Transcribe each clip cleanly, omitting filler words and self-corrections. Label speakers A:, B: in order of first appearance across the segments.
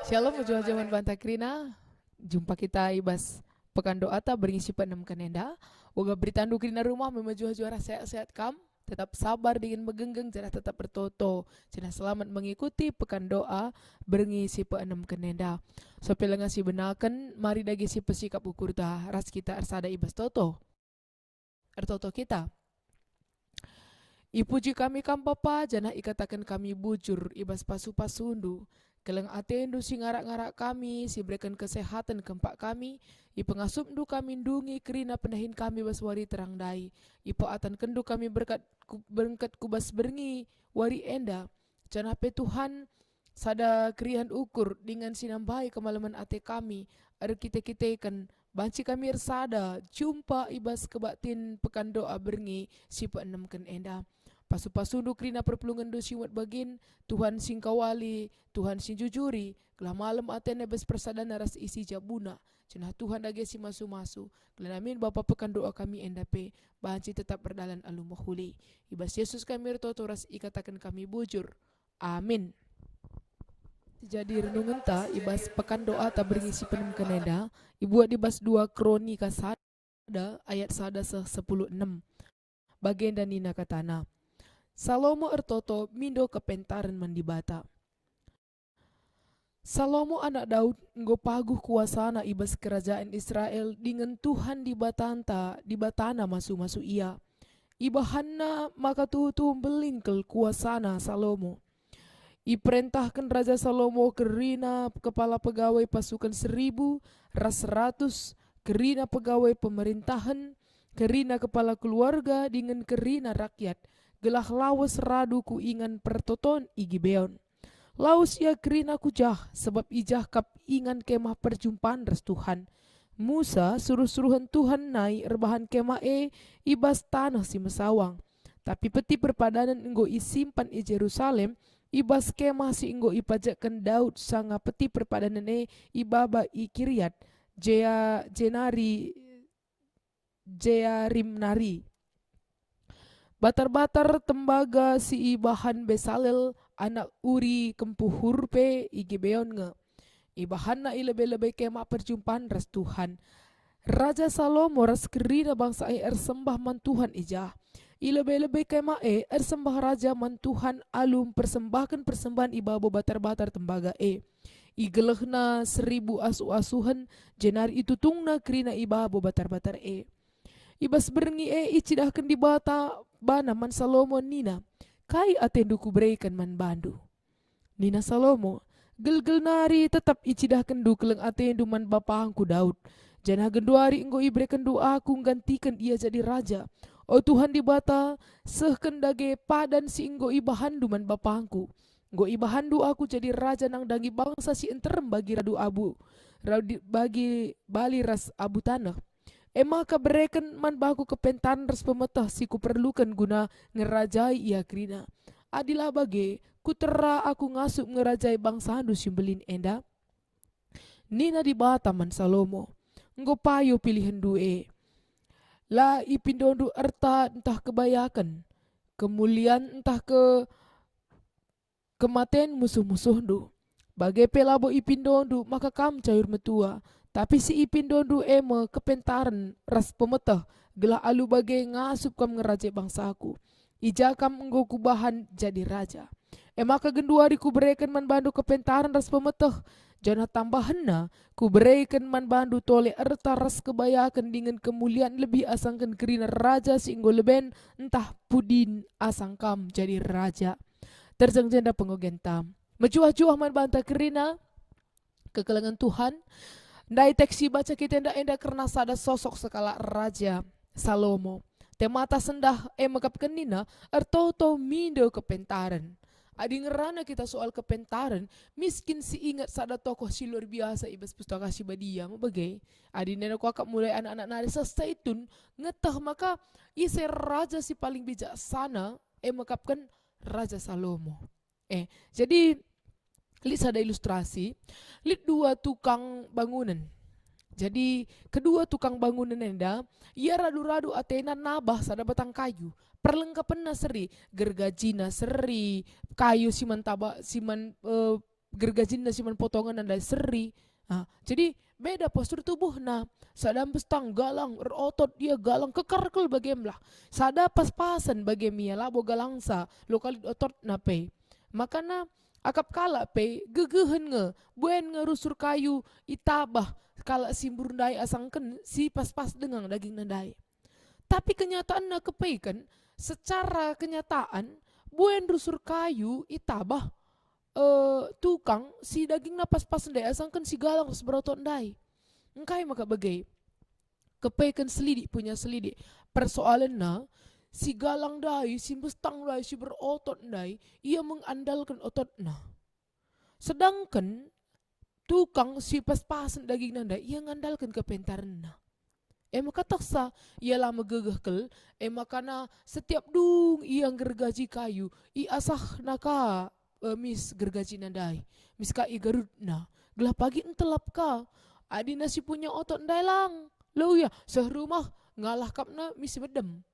A: Shalom ujung jaman Banta Krina. Jumpa kita ibas pekan doa ta berisi penam kanenda. Oga beritandu krina rumah memaju juara sehat-sehat kam. Tetap sabar dengan megenggeng cara tetap bertoto. Cina selamat mengikuti pekan doa berngisi penam kanenda. So pelenga si benakan mari dagi si pesikap ukur ta ras kita arsada ibas toto. Ertoto kita. Ipuji kami kam papa janah ikatakan kami bujur ibas pasu-pasundu. Keleng atendu si ngarak-ngarak kami, si berikan kesehatan kempak kami, i pengasupdu kami ndungi kerina pendahin kami baswari terang dai. Ipo atan kendu kami berkat kubas berngi wari enda. Janah pe Tuhan sada krihan ukur dengan sinambai kemalaman ate kami. Ada kita kan banci kami ersada jumpa ibas kebatin pekan doa berngi si peenam ken enda. Pasu-pasundu krina perpulungan do siwat bagin, Tuhan sing kawali, Tuhan sing jujuri, kelah malam atene bes persadana ras isi jabuna. Cenah Tuhan dage si masu-masu. Kelah amin Bapa pekan doa kami endape, bahanci tetap berdalan alu mahuli. Ibas Yesus kami retoto ras ikatakan kami bujur. Amin. Jadi renungan ta ibas pekan doa ta berngisi penem keneda, ibuat ibas 2 Kronika sada ayat sada 10:6. Bagian dan nina katana. Salomo ertoto mindo kepentaran mandibata. Salomo anak Daud nggo paguh kuasana ibas kerajaan Israel dengan Tuhan di batana masu-masu ia. Ibahanna maka tuhu belingkel kuasana Salomo. Iperintahkan Raja Salomo kerina kepala pegawai pasukan 1,000, ras 100, kerina pegawai pemerintahan, kerina kepala keluarga dengan kerina rakyat. Gelah lawas radu ku ingan pertoton igibeon. Lawas ya kerina kujah sebab ijah kap ingan kemah perjumpaan res Tuhan. Musa suruh-suruhan Tuhan naik rebahan kemah ibas tanah si mesawang. Tapi peti perpadanan enggo isimpan i Jerusalem ibas kemah si enggo ipajakkan Daud sanga peti perpadanan ibaba i Kiryat Jearimnari. Batar-batar tembaga si ibahan Besalel anak Uri kempuh hurpe igibeon nge. Ibahan na ilebe-lebe kemah perjumpaan ras Tuhan. Raja Salomo ras kerina bangsa ersembah man Tuhan ijah. Ilebe-lebe kemah ersembah raja man Tuhan alum persembahkan persembahan ibabo batar-batar tembaga Igelehna 1,000 asu-asuhan jenar itu tungna kerina ibabo batar-batar Ibas berngi icidahkan di bata bana man Salomo nina. Kai atendu ku berikan man bandu. Nina Salomo, gel-gel nari tetap icidahkan du keleng atendu man bapangku Daud. Janah genduari enggo ibrekan du aku gantikan ia jadi raja. O Tuhan di bata, sehken dage padan si enggo ibahandu man bapangku. Enggo ibahandu aku jadi raja nang dangi bangsa si enterem bagi radu abu. Bagi bali ras abu tanah. Maka bereken man baku kepentan res pemetah si ku perlukan guna ngerajai ia krina. Adilah bage kutera aku ngasup ngerajai bangsa handu simbelin enda. Nina di bata man Salomo. Nggo payo pilihan due. La ipindondu erta entah kebayakan. Kemuliaan entah kematian musuh-musuhndu. Bagai pelabo ipindondu maka kam cair metua. Tapi si ipindondu kepentaran ras pemetah gelah alu bagai ngasup kam ngeraja bangsaku. Ija kam enggo kubahan jadi raja. Maka genduari ku berikan man bandu kepentaran ras pemetah. Janah tambahanna ku berikan man bandu tole erta ras kebayakan dengan kemuliaan lebih asangkan kerina raja si enggo leben entah pudin asang kam jadi raja. Terjang jenda pengogentam. Mejuah-juah man banta kerina kekelengan Tuhan. Ndai teksi baca kita enda karena sada sosok sekala Raja Salomo. Temata sendah mekapkan nina ertoto mindo kepentaran. Adi ngerana kita soal kepentaran, miskin si ingat sada tokoh si luar biasa ibas pustaka si badia mabagai. Adi nenek kakak mulai anak-anak nari sasaitun ngetah maka isi raja si paling bijaksana mekapkan Raja Salomo. Jadi lihat ada ilustrasi, lihat 2 tukang bangunan. Jadi kedua tukang bangunan enda, ia radu-radu atena nabah sada batang kayu. Perlengkapan seri, gergajina seri, kayu siman gergajin na siman potongan nandai seri. Jadi beda postur tubuh na. Sadam bestang galang otot dia galang kekarkel bagem lah. Sada pas-pasan bagem ia labo galangsa lokal otot na pe. Makana akap kala pe gegehen nge buen nge rusur kayu itabah kala simbur ndai asangken si pas-pas dengan daging nandai. Tapi kenyataan na kepeikan secara kenyataan buen rusur kayu itabah tukang si daging na pas-pas ndai asangkan si galang seberotot ndai. Engkai maka bagai kepeikan selidik punya selidik persoalan na si galang ndai si bestang ndai si berotot ndai ia mengandalkan otot na. Sedangkan tukang si pas-pasan daging nandai ia ngandalkan kepentaran na. Maka taksa ia lama gegeh kel makana setiap dung ia gergaji kayu i asah naka mis gergaji nandai mis ka i garut na gelah pagi entelap ka adi nasi punya otot ndai lang lo ya sehrumah ngalah kapna mis bedem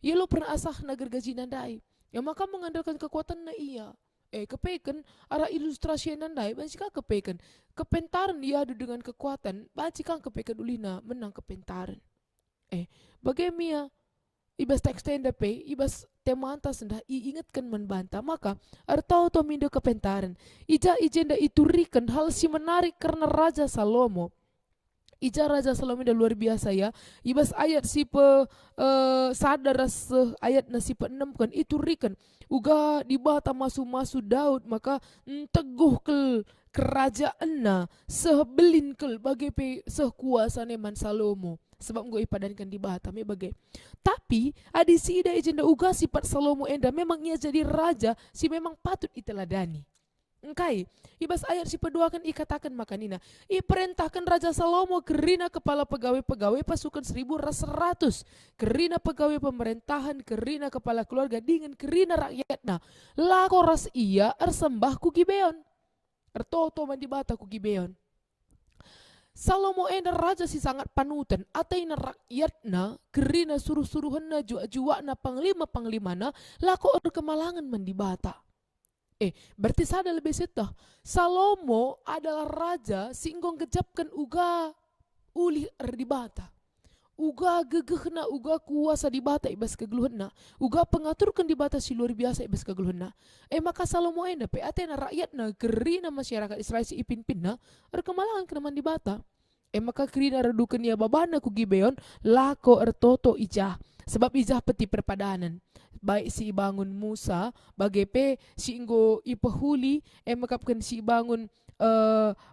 A: ia lo pernah asah na gergaji nandai maka mengandalkan kekuatan na ia kepeken arah ilustrasi nandai bansika kepeken kepentaran dia adu dengan kekuatan bansika kepeken ulina menang kepentaran bagemia ibas teks tenda pe ibas temanta sendah ingatkan membantah maka artau to mindo kepentaran ijenda iturikan hal si menarik karena Raja Salomo. Raja Salomo dah luar biasa ya. Ibas ayat si sadar ayat na si 6 kan itu rikan uga di bata masu Daud maka teguh kel kerajaan na sebelin kel bagai pe sekuasa neman Salomo sebab gue ipadankan di bata me bagai. Tapi adi si ida ijenda uga sifat Salomo enda memang ia jadi raja si memang patut iteladani. Engkai, ibas ayat si pedua kan ikatakan makanina. Perintahkan Raja Salomo kerina kepala pegawai-pegawai pasukan 1,100. Kerina pegawai pemerintahan, kerina kepala keluarga dengan kerina rakyatna. Lako ras ia ersembah ku Gibeon. Ertoto mandibata ku Gibeon. Salomo ena raja si sangat panutan. Ataina rakyatna kerina suruh-suruhanna jua-juana panglima-panglimana lako kemalangan mandibata. Berarti sada lebih setah. Salomo adalah raja singgong gejapkan uga ulih di bata. Uga gegehna, uga kuasa di bata ibas kegeluhna. Uga pengaturkan di bata si luar biasa ibas kegeluhna. Maka Salomo ena pe atena rakyatna kerina masyarakat Israel si ipin-pinna kemalangan kenaman di bata. Maka kerina redukan ya babana ku Gibeon lako ertoto ijah. Sebab ijah peti perpadanan. Baik si bangun Musa bagepe si inggo ipahuli makapkan si bangun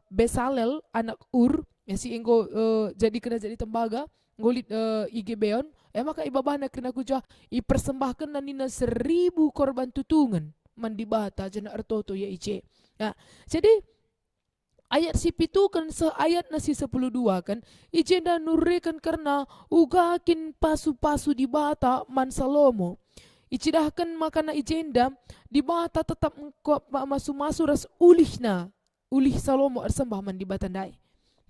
A: Besalel anak Ur si inggo jadi kena jadi tembaga ngolit Gibeon maka ibabana kena kuja ipersembahkan nanina 1,000 korban tutungan mandibata jana ertoto ya ice. Nah, jadi ayat si pitu kan ayat nasi 10:2 kan ijenda nurrekan karena ugakin pasu-pasu di bata man Salomo. Icidahkan makana ijenda di bata tetap masu-masu ras ulih Salomo ersembah man di batandai.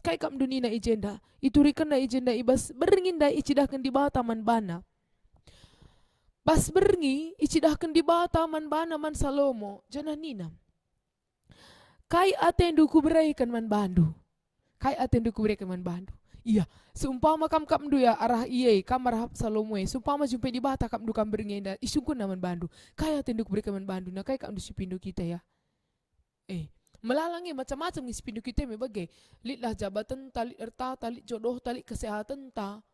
A: Kai kam dunina ijenda iturikan na ijenda ibas beringin dai icidahkan di bata man bana. Bas beringi icidahkan di bata man bana man Salomo jana nina. Kai atendu kuberaikan man bandu. Kai atendu kuberaikan man bandu. Iya, seumpama kam du ya arah iye kamar Salomo seumpama jumpa di bata kam du kam beringenda isungkun naman bandu. Kai atendu kuberaikan man bandu na kai kam du sipindo kita ya. Melalangi macam-macam ngisi pindu kita me bagai litlah jabatan tali erta tali jodoh tali kesehatan ta.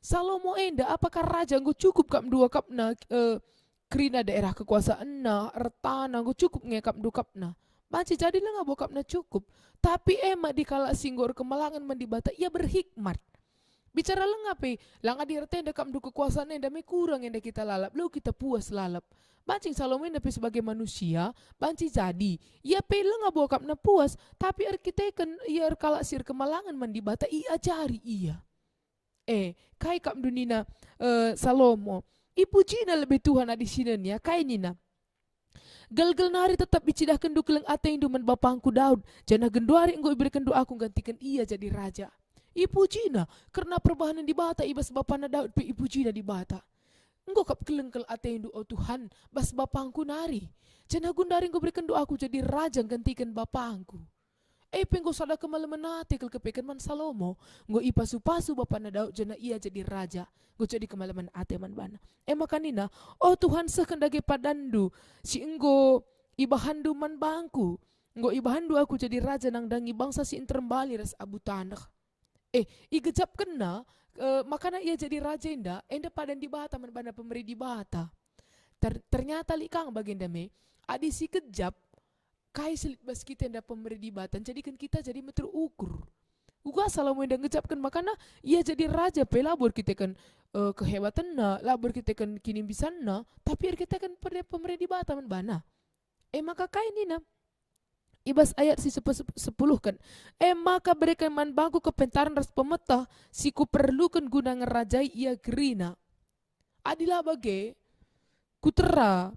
A: Salomo enda apakah raja nggo cukup kam dua kap na kerina daerah kekuasaan na erta na nggo cukup ngekap du kap na. Banci jadilah nggak bokap na cukup. Tapi emak di kala singgor kemalangan mendibata ia berhikmat. Bicara lengape langa dirtenda kam du kekuasaan enda me kurang enda kita lalap lu kita puas lalap. Bancing Salomo enda pe sebagai manusia banci jadi ia pe lenga bokap na puas tapi arkiteken ia kala sir kemalangan mendibata ia jari ia. Kai kam dunina Salomo ipujina lebih Tuhan adi sinenya kai nina. Gal-gal nari tetap bicidahkan dukeleng ateng duman bapangku Daud. Jana genduari engkau iberikan doaku gantikan ia jadi raja. Ipujina karena perubahan di bata ibas bapana Daud pe ipujina di bata. Engkau kap kelengkel atau oh Tuhan, bas bapangku nari. Cina gundari engkau berikan doaku jadi raja gantikan bapangku. Pengko sada kemalaman kel kepekan man Salomo. Ngo ipasu-pasu bapa na daud jana ia jadi raja. Ngo jadi kemalaman ate man bana. Makanina, oh Tuhan sekendage padandu. Si enggo ibahandu man bangku. Ngo ibahandu aku jadi raja nang dangi bangsa si interembali ras abu tanah. Igejap kena, makana ia jadi raja enda padan di bata man bana pemeri di bata. Ternyata likang baginda me, adi si kejap, kai selit bas kita enda pemeri di batan, jadikan kita jadi terukur. Uga Salomo enda ngejapkan makana ia jadi raja pe labor kita kan kehebatan na, labor kita kan kini bisa na, tapi kita kan pemeri di bata man bana. Maka kai nina ibas ayat si 10 kan. Maka berikan man bangku kepentaran ras pemetah si ku perlukan guna ngerajai ia gerina. Adilah bage kutera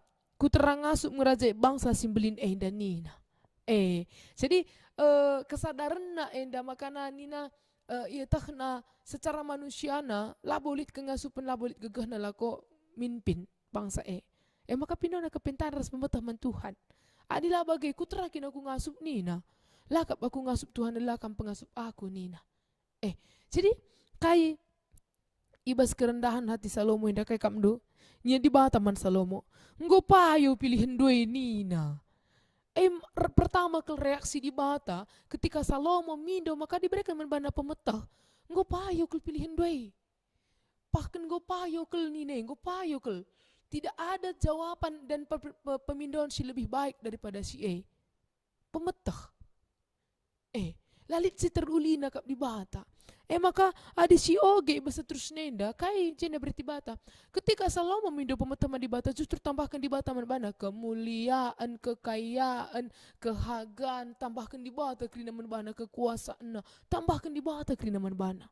A: ngasup ngerajai bangsa simbelin dan nina. Jadi kesadaran na enda makana nina ia takna secara manusiana labolit kengasupan labolit gegah na lako minpin bangsa maka pindah na kepentaran ras pemetah man Tuhan. Adilah bagai ku terakin aku ngasup nina. Lakap aku ngasup Tuhan lakam pengasup aku nina. Jadi kai ibas kerendahan hati Salomo indah kai kamdo. Nya di bata man Salomo. Nggo payo pilihan doi nina. Pertama ke reaksi di bata ketika Salomo mindo maka diberikan membana pemetah. Nggo payo ke pilihan doi. Bahkan nggo payo ke nina, nggo payo ke. Tidak ada jawaban dan pemindahan si lebih baik daripada si pemetah. Lalit si terulina kap di bata. Maka ada si oge bahasa terus nenda kai jena berarti bata. Ketika Salomo minda pemetah di bata justru tambahkan di bata mana kemuliaan, kekayaan, kehagaan, tambahkan di bata kerina mana kekuasaan, tambahkan di bata kerina mana.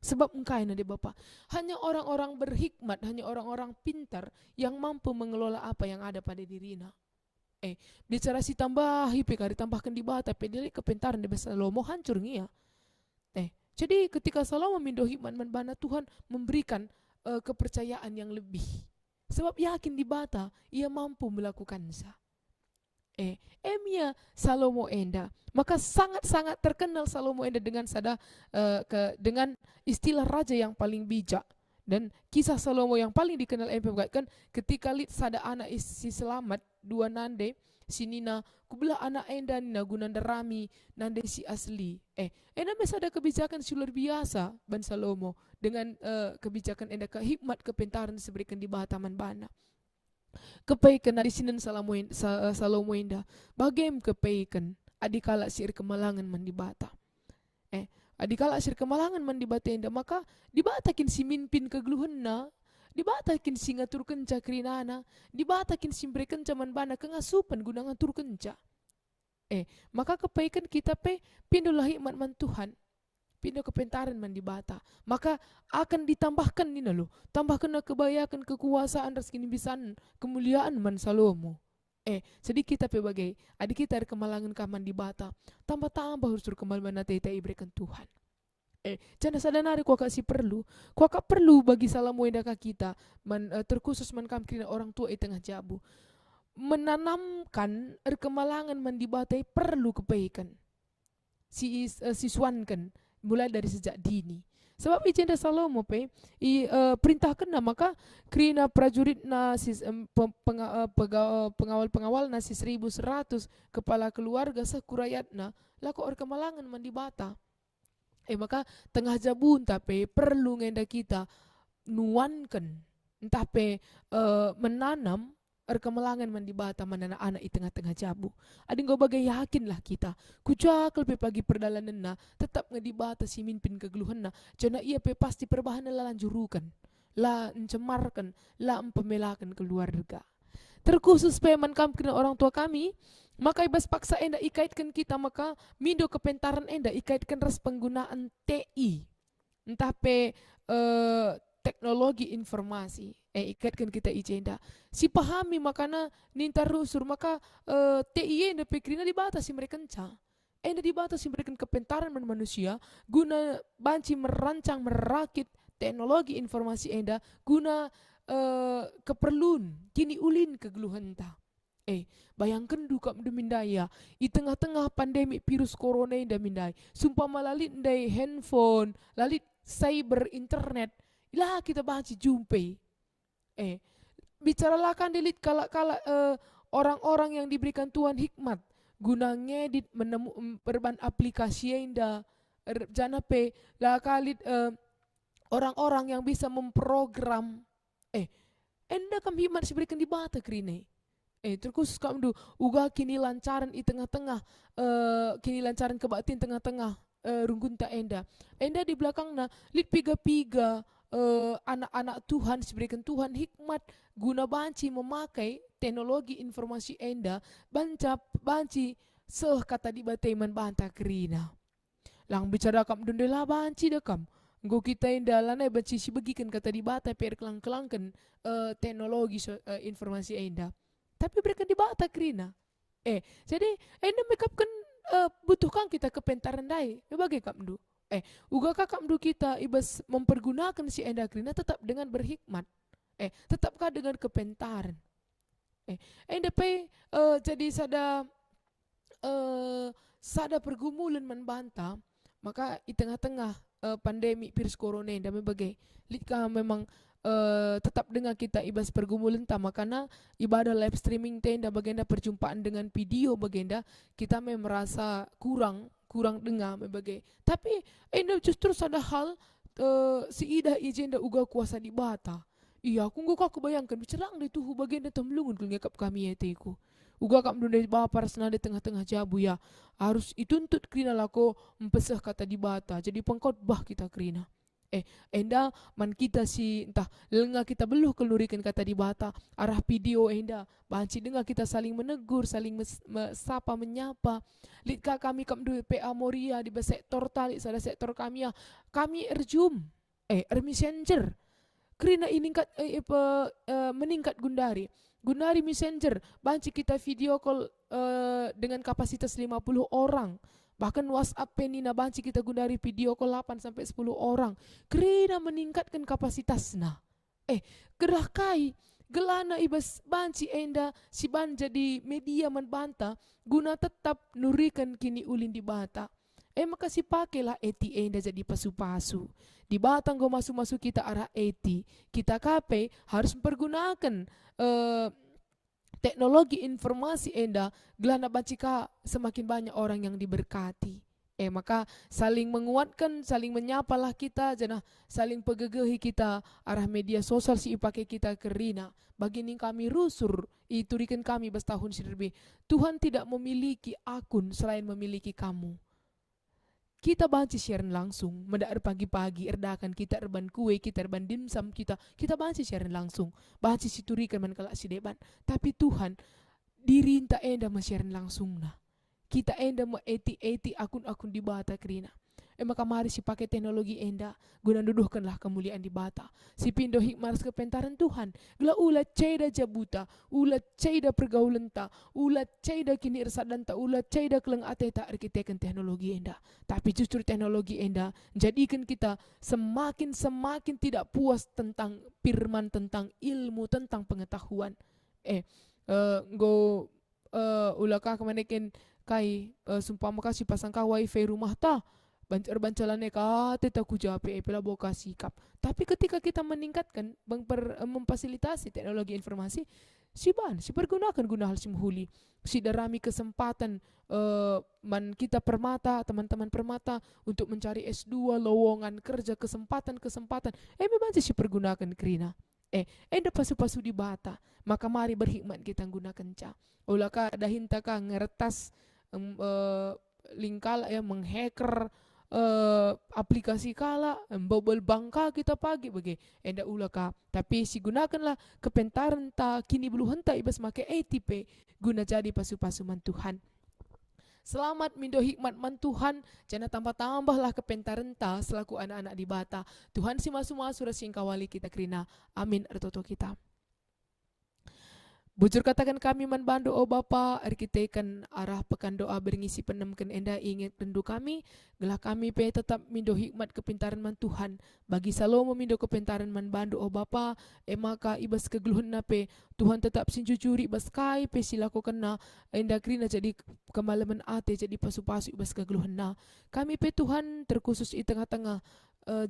A: Sebab engkai na de Bapa, hanya orang-orang berhikmat, hanya orang-orang pintar yang mampu mengelola apa yang ada pada dirina. Bicara si tambahi pekari tambahkan di bata pedili kepentaran de Salomo hancur ngia. Jadi ketika Salomo mindo hikmat man Tuhan memberikan kepercayaan yang lebih. Sebab yakin di bata ia mampu melakukannya. Emia Salomo enda, maka sangat-sangat terkenal Salomo enda dengan dengan istilah raja yang paling bijak. Dan kisah Salomo yang paling dikenal kan ketika lit sada anak si selamat dua nande si Nina kubelah anak enda Nina gunanda rami nande si asli. Enda ada kebijakan si luar biasa ban Salomo dengan kebijakan enda hikmat kepentaran seberikan di bataman bana. Kepaikan di sinin Salomo indah bagem kepaikan adikala sir kemalangan man dibata adikala sir kemalangan man dibata indah maka dibatakin si minpin kegluhenna dibatakin si ngatur kenca krinana dibatakin si berikan caman bana kengasupan guna ngatur kenca maka kepaikan kita pindolah hikmat man Tuhan pindah kepentaran man di bata maka akan ditambahkan ni lo tambahkan na kebayakan kekuasaan ras kini bisan kemuliaan man Salomo sedikit tapi bagai adik kita ada kemalangan kaman di bata tambah harus kemalaman na tete iberikan Tuhan jana sadanari kuaka si perlu bagi Salomo indaka kita terkhusus man kam kina orang tua tengah jabu menanamkan kemalangan man di bata perlu kebaikan siswankan mulai dari sejak dini. Sebab ijenda Salomo perintahkan maka krina prajurit na pengawal na 1.100 kepala keluarga sekurayat na lako kemalangan man di bata. Maka tengah jabun tapi perlu ngenda kita nuankan tapi menanam kemalangan man di bata mana anak i tengah-tengah jabu. Ading go bagai yakin lah kita. Kucakal pe pagi perdalanan na tetap nga di bata si minpin kegeluhan na. Jana ia pe pasti perubahan la lanjurukan, la mencemarkan, la empemelakan keluarga. Terkhusus pe man kam kena orang tua kami, maka ibas paksa enda ikaitkan kita maka mindo kepentaran enda ikaitkan ras penggunaan TI. Entah pe teknologi informasi ikatkan kita ijenda si pahami makana nintar rusur maka TI enda pikrina dibatasi mereka kenca enda dibatasi mereka kepentaran manusia guna banci merancang merakit teknologi informasi enda guna keperluan kini ulin kegeluhan ta. Bayangkan duka mendaya i tengah-tengah pandemi virus corona inda mindai. Sumpah malalit ndai handphone, lalit cyber internet. Ilah kita baca jumpai. Bicaralah kan delit kala-kala orang-orang yang diberikan Tuhan hikmat guna ngedit perban aplikasi inda jana pe lah kalit orang-orang yang bisa memprogram enda kam hikmat diberikan di bata krine. Terkhusus kamu uga kini lancaran i tengah-tengah kini lancaran kebatin tengah-tengah runggunta enda di belakangna lit piga-piga anak-anak Tuhan diberikan Tuhan hikmat guna banci memakai teknologi informasi enda banci kata di bateman banta kerina lang bicara kam dondela banci dekam nggo kita enda lanai banci si begikan kata di bata per kelang-kelangkan teknologi informasi enda tapi berikan di bata kerina jadi enda mekapkan butuhkan kita kepentaran dai bagai kam uga kakak mdu kita ibas mempergunakan si enda kerina tetap dengan berhikmat tetapkah dengan kepentaran enda pe jadi sada pergumulan membanta maka di tengah-tengah pandemi virus corona enda bagai litka memang tetap dengan kita ibas pergumulan ta makana ibadah live streaming tenda bagenda perjumpaan dengan video bagenda kita merasa kurang dengar bagai tapi enda justru ada hal si ida ijenda uga kuasa di bata iya aku nggak kebayangkan bicarang deh tuh bagenda temlungun kul ngekap kami etiku uga kam dunda bawa parasna di tengah-tengah jabu ya harus ituntut krina lako empesah kata di bata jadi pengkhotbah kita krina enda man kita si entah lenga kita beluh kelurikan kata di bata arah video enda banci dengar kita saling menegur saling sapa menyapa litka kami kam du PA Moria di sektor tali sada sektor kami ya kami erjum messenger krina iningkat meningkat gundari messenger banci kita video call dengan kapasitas 50 orang bahkan WhatsApp penina banci kita gundari video call 8 sampai 10 orang kerana meningkatkan kapasitasna gerah kai gelana ibas banci enda si ban jadi media membanta guna tetap nurikan kini ulin di bata maka si pakailah eti enda jadi pasu-pasu di batang go masuk-masuk kita arah eti kita kape harus mempergunakan teknologi informasi enda gelana bacika semakin banyak orang yang diberkati maka saling menguatkan saling menyapalah kita janah saling pegegehi kita arah media sosial si ipake kita kerina bagini kami rusur iturikan kami bertahun sirbi Tuhan tidak memiliki akun selain memiliki kamu kita banci siaran langsung mendaar pagi-pagi erdakan kita erban kue kita erban dimsum kita banci siaran langsung banci siturikan man kalak si deban tapi Tuhan dirinta enda siaran langsung nah kita enda mau eti akun-akun di bata kerina maka mari si pakai teknologi enda guna duduhkanlah kemuliaan di bata si pindo hikmah kepentaran Tuhan gila ulat ceda jabuta ulat ceda pergaulan ta ulat ceda kini ersadan ta ulat ceda keleng ateta arkiteken teknologi enda tapi justru teknologi enda jadikan kita semakin tidak puas tentang firman tentang ilmu tentang pengetahuan ulaka kemanikin kai sumpah makasih pasang ka wifi rumah ta bancalannya teta kujape pela boka sikap tapi ketika kita meningkatkan memfasilitasi teknologi informasi si pergunakan guna hal simhuli si darami kesempatan man kita permata teman-teman permata untuk mencari S2 lowongan kerja kesempatan memang si pergunakan kerina enda pasu-pasu di bata maka mari berhikmat kita gunakan ca ulaka dahinta ka ngeretas lingkala menghacker aplikasi kala bobol bangka kita pagi bagi enda ulaka tapi si gunakanlah kepentaran ta kini belum henta ibas make ATP guna jadi pasu-pasu man Tuhan selamat mindo hikmat man Tuhan jangan tambah-tambahlah kepentaran ta selaku anak-anak di bata Tuhan si masu-masu rasing kawali kita kerina amin ertoto kita Bujur katakan kami man bandu o Bapa, arkitekan arah pekan doa berngisi penemken enda ingat rendu kami, gelah kami pe tetap mindo hikmat kepintaran man Tuhan, bagi salomo mindo kepintaran man bandu o Bapa, maka ibas kegeluhan na pe, Tuhan tetap sinjujuri ibas kai pe silako kena, enda krina jadi kemalaman ate jadi pasu-pasu ibas kegeluhan na. Kami pe Tuhan terkhusus di tengah-tengah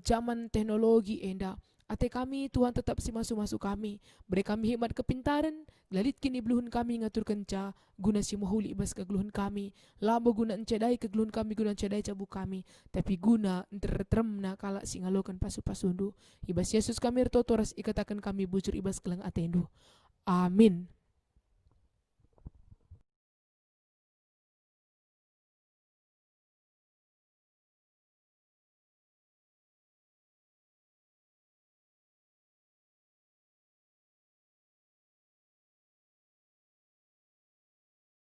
A: zaman teknologi enda, ate kami Tuhan tetap si masuk-masuk kami, beri kami hikmat kepintaran, lalit kini beluhun kami ngatur kenca, guna si mahuli ibas kegeluhan kami, labo guna encedai kegeluhan kami, guna encedai cabu kami, tapi guna entertrem na kala si ngalokan pasu-pasundu, ibas Yesus kami retotoras ikatakan kami bujur ibas kelang atendu. Amin.